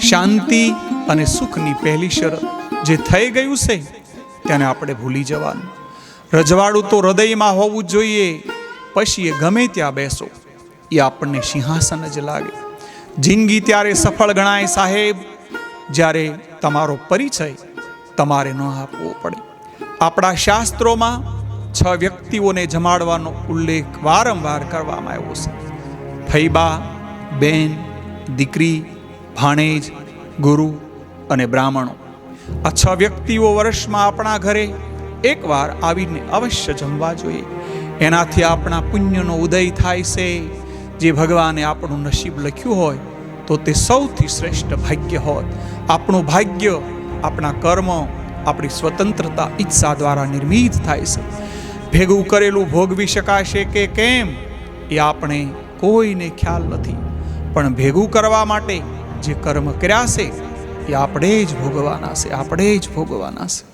શાંતિ અને સુખની પહેલી શરત જે થઈ ગયું છે તેને આપણે ભૂલી જવાનું. રજવાડું તો હૃદયમાં હોવું જોઈએ. પછી એ ગમે ત્યાં બેસો, એ આપણને સિંહાસન જ લાગે. જિંદગી ત્યારે સફળ ગણાય સાહેબ જ્યારે તમારો પરિચય તમારે ન આપવો પડે. આપણા શાસ્ત્રોમાં 6 વ્યક્તિઓને જમાડવાનો ઉલ્લેખ વારંવાર કરવામાં આવ્યો છે. ફૈબા, બેન, દીકરી, ભાણેજ, ગુરુ અને બ્રાહ્મણો. આ 6 વ્યક્તિઓ વર્ષમાં આપણા ઘરે એકવાર આવીને અવશ્ય જમવા જોઈએ. એનાથી આપણા પુણ્યનો ઉદય થાય છે. જે ભગવાને આપણું નસીબ લખ્યું હોય તો તે સૌથી શ્રેષ્ઠ ભાગ્ય હોત. આપણું ભાગ્ય આપણા કર્મ, આપણી સ્વતંત્રતા ઈચ્છા દ્વારા નિર્મિત થાય છે. ભેગું કરેલું ભોગવી શકાશે કે કેમ એ આપણે કોઈને ખ્યાલ નથી, પણ ભેગું કરવા માટે જે કર્મ કર્યા છે એ આપણે જ ભોગવાના છે, આપણે જ ભોગવાના છે.